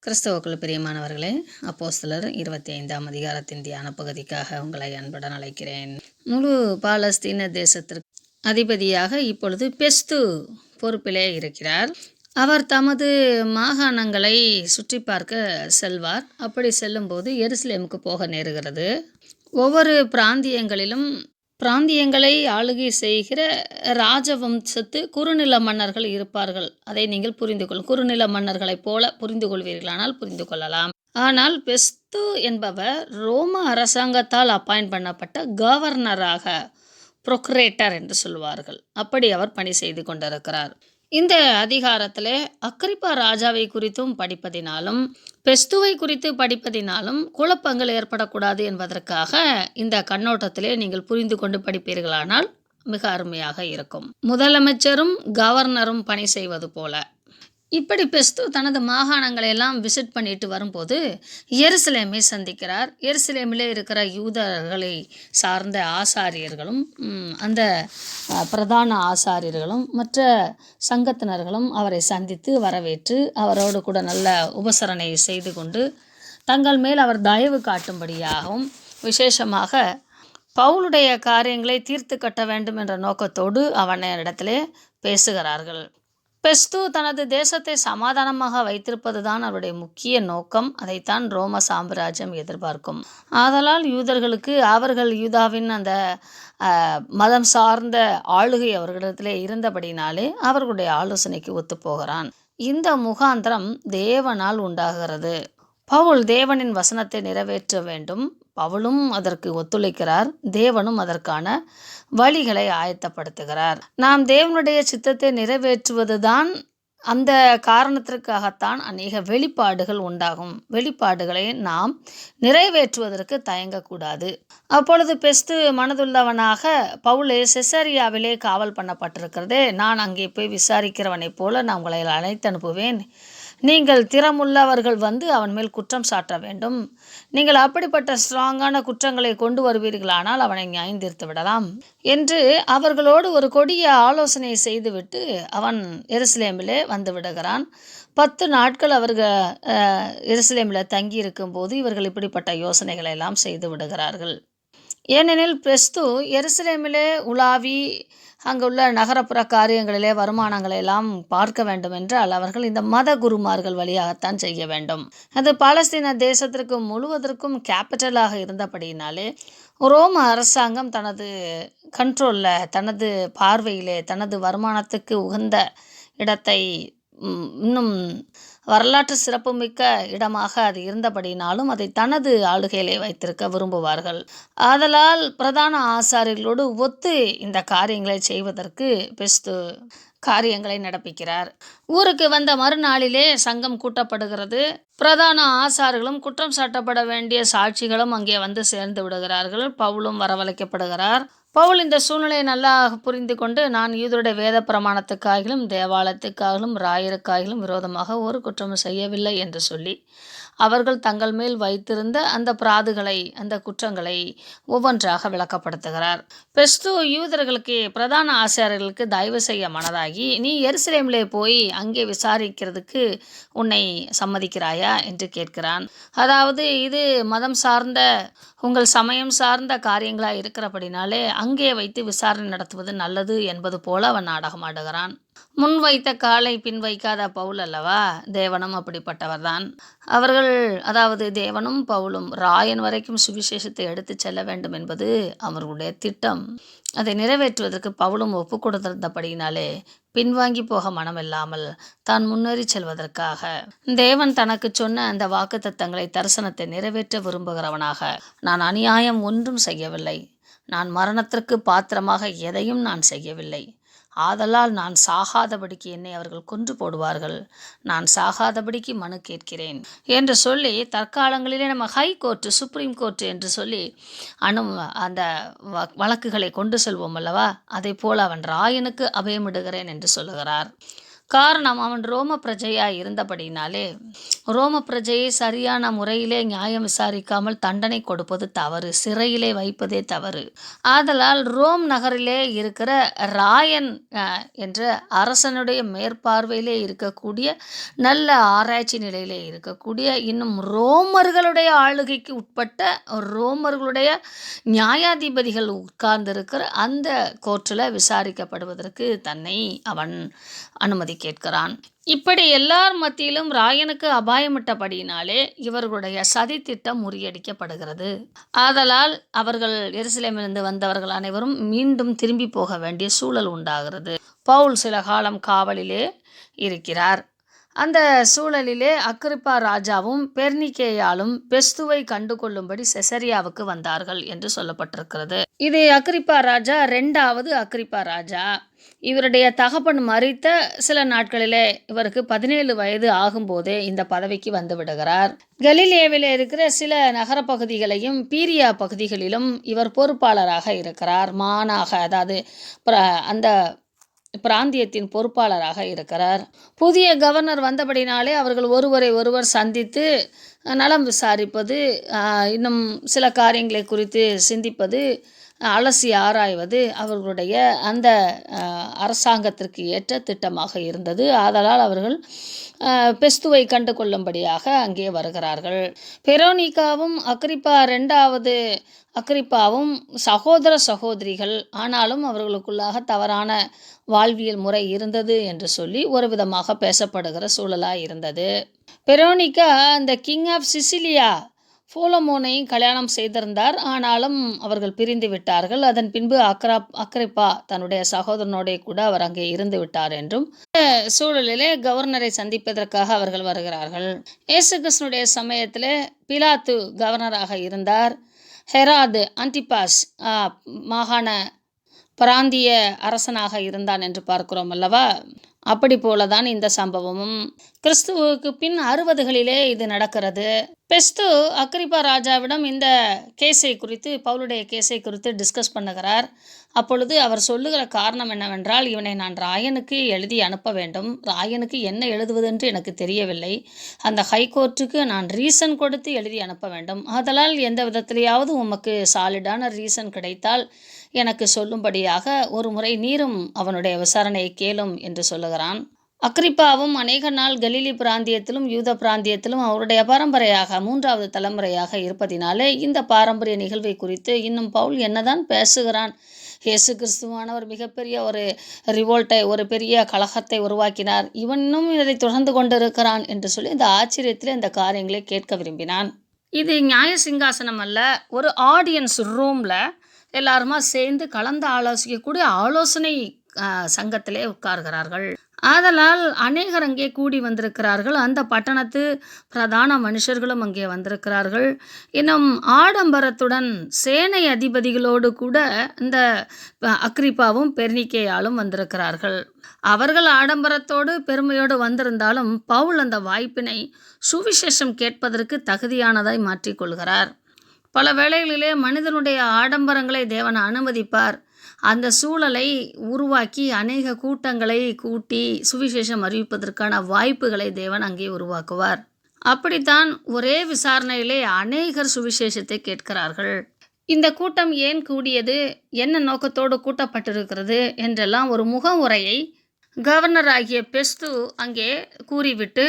கிறிஸ்தவுக்குள் பிரியமானவர்களே, அப்போஸ்தலர் 25ஆம் அதிகாரத்தின் தியான பகுதிக்காக உங்களை அன்புடன் அழைக்கிறேன். முழு பாலஸ்தீன தேசத்திற்கு அதிபதியாக இப்பொழுது பெஸ்து பொறுப்பிலே இருக்கிறார். அவர் தமது மாகாணங்களை சுற்றி பார்க்க செல்வார். அப்படி செல்லும்போது எருசலேமுக்கு போக நேருகிறது. ஒவ்வொரு பிராந்தியங்களை ஆளுகை செய்கிற ராஜவம்சத்து குறுநில மன்னர்கள் இருப்பார்கள். அதை நீங்கள் புரிந்து கொள்ளும். குறுநில மன்னர்களைப் போல புரிந்து கொள்வீர்களானால் புரிந்து கொள்ளலாம். ஆனால் பெஸ்து என்பவர் ரோம அரசாங்கத்தால் அப்பாயிண்ட் பண்ணப்பட்ட கவர்னராக, ப்ரொக்ரேட்டர் என்று சொல்வார்கள், அப்படி அவர் பணி செய்து கொண்டிருக்கிறார். இந்த அதிகாரத்தில் அக்கிரிப்பா ராஜாவை குறித்தும் படிப்பதினாலும் பெஸ்துவை குறித்து படிப்பதினாலும் குழப்பங்கள் ஏற்படக்கூடாது என்பதற்காக இந்த கண்ணோட்டத்திலே நீங்கள் புரிந்து கொண்டு படிப்பீர்களானால் மிக அருமையாக இருக்கும். முதலமைச்சரும் கவர்னரும் பணி செய்வது போல இப்படி பெஸ்து தனது மாகாணங்களை எல்லாம் விசிட் பண்ணிட்டு வரும்போது எருசலேமை சந்திக்கிறார். எருசலேமிலே இருக்கிற யூதர்களை சார்ந்த ஆசாரியர்களும் அந்த பிரதான ஆசாரியர்களும் மற்ற சங்கத்தினர்களும் அவரை சந்தித்து வரவேற்று அவரோடு கூட நல்ல உபசரணை செய்து கொண்டு தங்கள் மேல் அவர் தயவு காட்டும்படியாகவும் விசேஷமாக பவுலுடைய காரியங்களை தீர்த்து கட்ட வேண்டும் என்ற நோக்கத்தோடு அவனிடத்திலே பேசுகிறார்கள். பெஸ்து தனது தேசத்தை சமாதானமாக வைத்திருப்பது தான் அவருடைய முக்கிய நோக்கம். அதைத்தான் ரோம சாம்ராஜ்யம் எதிர்பார்க்கும். ஆதலால் யூதர்களுக்கு அவர்கள் யூதாவின் அந்த மதம் சார்ந்த ஆளுகை அவர்களிடத்திலே இருந்தபடினாலே அவர்களுடைய ஆலோசனைக்கு ஒத்துப்போகிறான். இந்த முகாந்திரம் தேவனால் உண்டாகிறது. பவுல் தேவனின் வசனத்தை நிறைவேற்ற வேண்டும். பவுலும் அதற்கு ஒத்துழைக்கிறார். தேவனும் அதற்கான வழிகளை ஆயத்தப்படுத்துகிறார். நாம் தேவனுடைய சித்தத்தை நிறைவேற்றுவதுதான் அந்த காரணத்திற்காகத்தான் அநேக வெளிப்பாடுகள் உண்டாகும். வெளிப்பாடுகளை நாம் நிறைவேற்றுவதற்கு தயங்கக்கூடாது. அப்பொழுது பெஸ்து மனதுள்ளவனாக, பவுலே செசரியாவிலே காவல் பண்ணப்பட்டிருக்கிறதே, நான் அங்கே போய் விசாரிக்கிறவனைப் போல நான் உங்களை அழைத்து அனுப்புவேன். நீங்கள் திறமுள்ளவர்கள் வந்து அவன் மேல் குற்றம் சாட்ட வேண்டும். நீங்கள் அப்படிப்பட்ட ஸ்ட்ராங்கான குற்றங்களை கொண்டு வருவீர்களானால் அவனை நியாயந்தீர்த்து விடலாம் என்று அவர்களோடு ஒரு கொடிய ஆலோசனை செய்துவிட்டு அவன் எருசலேமிலே வந்து விடுகிறான். 10 நாட்கள் அவர்கள் எருசலேமில் தங்கி இருக்கும்போது இவர்கள் இப்படிப்பட்ட யோசனைகளை எல்லாம் செய்து விடுகிறார்கள். ஏனெனில் பெஸ்து எருசலேமிலே உலாவி அங்குள்ள நகரப்புற காரியங்களிலே வருமானங்களை எல்லாம் பார்க்க வேண்டும் என்றால் அவர்கள் இந்த மத குருமார்கள் வழியாகத்தான் செய்ய வேண்டும். அது பாலஸ்தீன தேசத்திற்கு முழுவதற்கும் கேபிட்டலாக இருந்தபடியினாலே ரோம அரசாங்கம் தனது கண்ட்ரோலில், தனது பார்வையிலே, தனது வருமானத்துக்கு உகந்த இடத்தை இன்னும் வரலாற்று சிறப்புமிக்க இடமாக அது இருந்தபடினாலும் அதை தனது ஆளுகையிலே வைத்திருக்க விரும்புவார்கள். ஆதலால் பிரதான ஆசாரியர்களோடு ஒத்து இந்த காரியங்களை செய்வதற்கு பெஸ்து காரியங்களை நடப்பிக்கிறார். ஊருக்கு வந்த மறுநாளிலே சங்கம் கூட்டப்படுகிறது. பிரதான ஆசார்களும் குற்றம் சாட்டப்பட வேண்டிய சாட்சிகளும் அங்கே வந்து சேர்ந்து விடுகிறார்கள். பவுலும் வரவழைக்கப்படுகிறார். பவுல் இந்த சூழ்நிலையை நல்லா புரிந்து கொண்டு, நான் யூதருடைய வேத பிரமாணத்துக்காகிலும் தேவாலயத்துக்காகிலும் ராயருக்காகிலும் விரோதமாக ஒரு குற்றமும் செய்யவில்லை என்று சொல்லி அவர்கள் தங்கள் மேல் வைத்திருந்த அந்த பிராதுகளை, அந்த குற்றங்களை ஒவ்வொன்றாக விளக்கப்படுத்துகிறார். பெஸ்து யூதர்களுக்கு, பிரதான ஆசாரியர்களுக்கு தயவு செய்ய மனதாகி, நீ எருசலேமிலே போய் அங்கே விசாரிக்கிறதுக்கு உன்னை சம்மதிக்கிறாயா என்று கேட்கிறான். அதாவது இது மதம் சார்ந்த, உங்கள் சமயம் சார்ந்த காரியங்களாக இருக்கிறபடினாலே அங்கே வைத்து விசாரணை நடத்துவது நல்லது என்பது போல அவன் நாடகம் ஆடுகிறான். முன் வைத்த காலை பின் வைக்காத பவுல் அல்லவா? தேவனும் அப்படிப்பட்டவர்தான். அவர்கள், அதாவது தேவனும் பவுலும் ராயன் வரைக்கும் சுவிசேஷத்தை எடுத்து செல்ல வேண்டும் என்பது அவர்களுடைய திட்டம். அதை நிறைவேற்றுவதற்கு பவுலும் ஒப்பு கொடுத்திருந்தபடியினாலே பின்வாங்கி போக மனமில்லாமல் தான் முன்னேறி செல்வதற்காக தேவன் தனக்கு சொன்ன அந்த வாக்குத்தத்தங்களை, தரிசனத்தை நிறைவேற்ற விரும்புகிறவனாக, நான் அநியாயம் ஒன்றும் செய்யவில்லை, நான் மரணத்திற்கு பாத்திரமாக எதையும் நான் செய்யவில்லை, ஆதலால் நான் சாகாதபடிக்கு என்னை அவர்கள் கொன்று போடுவார்கள், நான் சாகாதபடிக்கு மனு கேட்கிறேன் என்று சொல்லி தற்காலங்களிலே நம்ம ஹை கோர்ட்டு, சுப்ரீம் கோர்ட்டு என்று சொல்லி அந்த வழக்குகளை கொண்டு செல்வோம் அல்லவா? அதை போல் அவன் ராயனுக்கு அபயமிடுகிறேன் என்று சொல்லுகிறார். காரணம் அவன் ரோம பிரஜையாய் இருந்தபடினாலே. ரோம பிரஜையை சரியான முறையிலே நியாயம் விசாரிக்காமல் தண்டனை கொடுப்பது தவறு, சிறையிலே வைப்பதே தவறு. ஆதலால் ரோம் நகரிலே இருக்கிற ராயன் என்ற அரசனுடைய மேற்பார்வையிலே இருக்கக்கூடிய, நல்ல ஆராய்ச்சி நிலையிலே இருக்கக்கூடிய, இன்னும் ரோமர்களுடைய ஆளுகைக்கு உட்பட்ட ரோமர்களுடைய நியாயாதிபதிகள் உட்கார்ந்திருக்கிற அந்த கோர்ட்டில் விசாரிக்கப்படுவதற்கு தன்னை அவன் அனுமதி கேட்கிறான். இப்படி எல்லார் மத்தியிலும் ராயனுக்கு அபாயமிட்டபடியினாலே இவர்களுடைய சதி திட்டம் முறியடிக்கப்படுகிறது. ஆதலால் அவர்கள் எருசலேமிலிருந்து வந்தவர்கள் அனைவரும் மீண்டும் திரும்பி போக வேண்டிய சூழல் உண்டாகிறது. பவுல் சில காலம் காவலிலே இருக்கிறார். அந்த சூழலிலே அக்கிரிப்பா ராஜாவும் பெர்னிக்கேயாலும் பெஸ்துவை கண்டு கொள்ளும்படி செசரியாவுக்கு வந்தார்கள் என்று சொல்லப்பட்டிருக்கிறது. இது அக்கிரிப்பா ராஜா, 2வது அக்கிரிப்பா ராஜா. இவருடைய தகப்பன் மரித்த சில நாட்களிலே இவருக்கு 17 வயது ஆகும்போதே இந்த பதவிக்கு வந்து விடுகிறார். கலிலேயாவில் இருக்கிற சில நகர பகுதிகளையும் பீரியா பகுதிகளிலும் இவர் பொறுப்பாளராக இருக்கிறார். மானாக, அதாவது அந்த பிராந்தியத்தின் பொறுப்பாளராக இருக்கிறார். புதிய கவர்னர் வந்தபடினாலே அவர்கள் ஒருவரை ஒருவர் சந்தித்து நலம் விசாரிப்பது, இன்னும் சில காரியங்களை குறித்து சிந்திப்பது, அலசி ஆராய்வது அவர்களுடைய அந்த அரசாங்கத்திற்கு ஏற்ற திட்டமாக இருந்தது. ஆதலால் அவர்கள் பெஸ்துவை கண்டு கொள்ளும்படியாக அங்கே வருகிறார்கள். பெரோனிக்காவும் அக்கிரிப்பா 2வது அக்கிரிப்பாவும் சகோதர சகோதரிகள். ஆனாலும் அவர்களுக்குள்ளாக தவறான வாழ்வியல் முறை இருந்தது என்று சொல்லி ஒரு விதமாக பேசப்படுகிற சூழலாக இருந்தது. பெரோனிக்கா அந்த கிங் ஆஃப் சிசிலியா போலமோனையும் கல்யாணம் செய்திருந்தார். ஆனாலும் அவர்கள் பிரிந்து விட்டார்கள். அதன் பின்பு அக்கிரிப்பா தன்னுடைய சகோதரனோட கூட அவர் அங்கே இருந்து விட்டார் என்றும் சூழலிலே கவர்னரை சந்திப்பதற்காக அவர்கள் வருகிறார்கள். இயேசு கிறிஸ்துனுடைய சமயத்தில் பிலாத்து கவர்னராக இருந்தார். ஹெராது அன்டிபாஸ் மாகாண பிராந்திய அரசனாக இருந்தான் என்று பார்க்கிறோம் அல்லவா? அப்படி போலதான் இந்த சம்பவமும். கிறிஸ்துவுக்கு பின் 60களிலே இது நடக்கிறது. பெஸ்து அக்கிரிப்பா ராஜாவிடம் இந்த கேஸை குறித்து, பவுலுடைய கேஸை குறித்து டிஸ்கஸ் பண்ணுகிறார். அப்பொழுது அவர் சொல்லுகிற காரணம் என்னவென்றால், இவனை நான் ராயனுக்கு எழுதி அனுப்ப வேண்டும். ராயனுக்கு என்ன எழுதுவதென்று எனக்கு தெரியவில்லை. அந்த ஹைகோர்ட்டுக்கு நான் ரீசன் கொடுத்து எழுதி அனுப்ப வேண்டும். ஆதலால் எந்த விதத்திலேயாவது உமக்கு சாலிடான ரீசன் கிடைத்தால் எனக்கு சொல்லும்படியாக ஒரு முறை நீரும் அவனுடைய விசாரணையை கேளும் என்று சொல்லுகிறான். அக்கிரிப்பாவும் அநேக நாள் கலிலி பிராந்தியத்திலும் யூத பிராந்தியத்திலும் அவருடைய பரம்பரையாக 3வது தலைமுறையாக இருப்பதினாலே இந்த பாரம்பரிய நிகழ்வை குறித்து இன்னும் பவுல் என்னதான் பேசுகிறான். இயேசு கிறிஸ்துவானவர் மிகப்பெரிய ஒரு ரிவோல்ட்டை, ஒரு பெரிய கலகத்தை உருவாக்கினார், இவன் இன்னும் இதை தொடர்ந்து கொண்டு இருக்கிறான் என்று சொல்லி இந்த ஆச்சரியத்தில் இந்த காரியங்களை கேட்க விரும்பினான். இது நியாய சிங்காசனம் அல்ல, ஒரு ஆடியன்ஸ் ரூமில் எல்லாருமா சேர்ந்து கலந்து ஆலோசிக்கக்கூடிய ஆலோசனை சங்கத்திலே உட்கார்கிறார்கள். ஆதலால் அநேகர் அங்கே கூடி வந்திருக்கிறார்கள். அந்த பட்டணத்து பிரதான மனுஷர்களும் அங்கே வந்திருக்கிறார்கள். இன்னும் ஆடம்பரத்துடன் சேனை அதிபதிகளோடு கூட இந்த அக்கிரிப்பாவும் பெர்னிக்கேயாலும் வந்திருக்கிறார்கள். அவர்கள் ஆடம்பரத்தோடு பெருமையோடு வந்திருந்தாலும் பவுல் அந்த வாய்ப்பினை சுவிசேஷம் கேட்பதற்கு தகுதியானதாய் மாற்றிக்கொள்கிறார். பல வேளைகளிலே மனிதனுடைய ஆடம்பரங்களை தேவன் அனுமதிப்பார். அந்த சூழலை உருவாக்கி அநேக கூட்டங்களை கூட்டி சுவிசேஷம் அறிவிப்பதற்கான வாய்ப்புகளை தேவன் அங்கே உருவாக்குவார். அப்படித்தான் ஒரே விசாரணையிலே அநேகர் சுவிசேஷத்தை கேட்கிறார்கள். இந்த கூட்டம் ஏன் கூடியது, என்ன நோக்கத்தோடு கூட்டப்பட்டிருக்கிறது என்றெல்லாம் ஒரு முகவுரையை கவர்னர் ஆகிய பெஸ்து அங்கே கூறிவிட்டு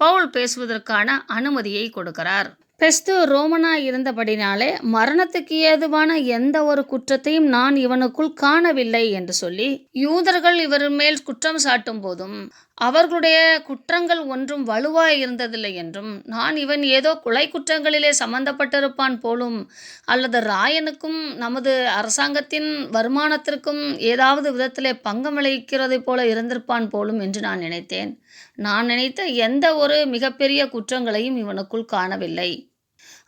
பவுல் பேசுவதற்கான அனுமதியை கொடுக்கிறார். பெஸ்து ரோமனாய் இருந்தபடினாலே மரணத்துக்கு ஏதுவான எந்த ஒரு குற்றத்தையும் நான் இவனுக்குள் காணவில்லை என்று சொல்லி யூதர்கள் இவர் மேல் குற்றம் சாட்டும் போதும் அவர்களுடைய குற்றங்கள் ஒன்றும் வலுவாய் இருந்ததில்லை என்றும், நான் இவன் ஏதோ கொலை குற்றங்களிலே சம்பந்தப்பட்டிருப்பான் போலும், அல்லது ராயனுக்கும் நமது அரசாங்கத்தின் வருமானத்திற்கும் ஏதாவது விதத்திலே பங்கம் விளைவிக்கிறது போல இருந்திருப்பான் போலும் என்று நான் நினைத்தேன். நான் நினைத்த எந்த ஒரு மிகப்பெரிய குற்றங்களையும் இவனுக்குள் காணவில்லை.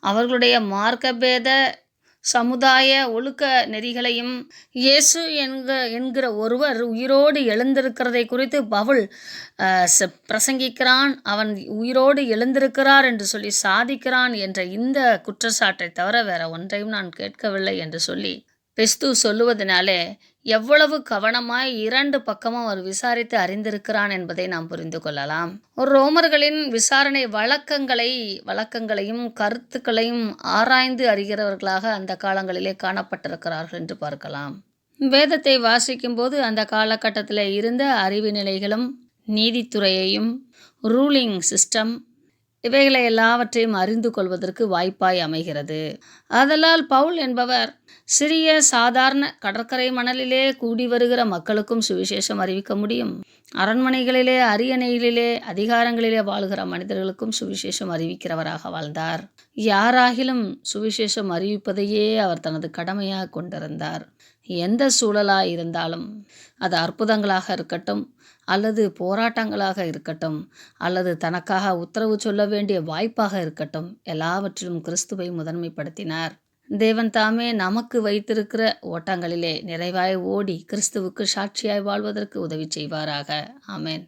அவர்களுடைய மார்க்கபேத சமுதாய ஒழுக்க நெறிகளையும் இயேசு என்கிற ஒருவர் உயிரோடு எழுந்திருக்கிறதை குறித்து பவுல் பிரசங்கிக்கிறான். அவன் உயிரோடு எழுந்திருக்கிறார் என்று சொல்லி சாதிக்கிறான் என்ற இந்த குற்றச்சாட்டை தவிர வேற ஒன்றையும் நான் கேட்கவில்லை என்று சொல்லி பெஸ்து சொல்லுவதனாலே எவ்வளவு கவனமாய் 2 பக்கமும் அவர் விசாரித்து அறிந்திருக்கிறான் என்பதை நாம் புரிந்து கொள்ளலாம். ஒரு ரோமர்களின் விசாரணை வழக்கங்களையும் கருத்துக்களையும் ஆராய்ந்து அறிகிறவர்களாக அந்த காலங்களிலே காணப்பட்டிருக்கிறார்கள் என்று பார்க்கலாம். வேதத்தை வாசிக்கும்போது அந்த காலகட்டத்தில் இருந்த அறிவு நிலைகளும் நீதித்துறையையும் ரூலிங் சிஸ்டம் இவைகளை எல்லாவற்றையும் அறிந்து கொள்வதற்கு வாய்ப்பாய் அமைகிறது. ஆதலால் பவுல் என்பவர் சிறிய சாதாரண கடற்கரை மணலிலே கூடி வருகிற மக்களுக்கும் சுவிசேஷம் அறிவிக்க முடியும். அரண்மனைகளிலே அரியணைகளிலே அதிகாரங்களிலே வாழ்கிற மனிதர்களுக்கும் சுவிசேஷம் அறிவிக்கிறவராக வாழ்ந்தார். யாராகிலும் சுவிசேஷம் அறிவிப்பதையே அவர் தனது கடமையாக கொண்டிருந்தார். எந்த சூழலாக இருந்தாலும், அது அற்புதங்களாக இருக்கட்டும், அல்லது போராட்டங்களாக இருக்கட்டும், அல்லது தனக்காக உத்தரவு சொல்ல வேண்டிய வாய்ப்பாக இருக்கட்டும், எல்லாவற்றிலும் கிறிஸ்துவை முதன்மைப்படுத்தினார். தேவன் தாமே நமக்கு வைத்திருக்கிற ஓட்டங்களிலே நிறைவாய் ஓடி கிறிஸ்துவுக்கு சாட்சியாய் வாழ்வதற்கு உதவி செய்வாராக. ஆமென்.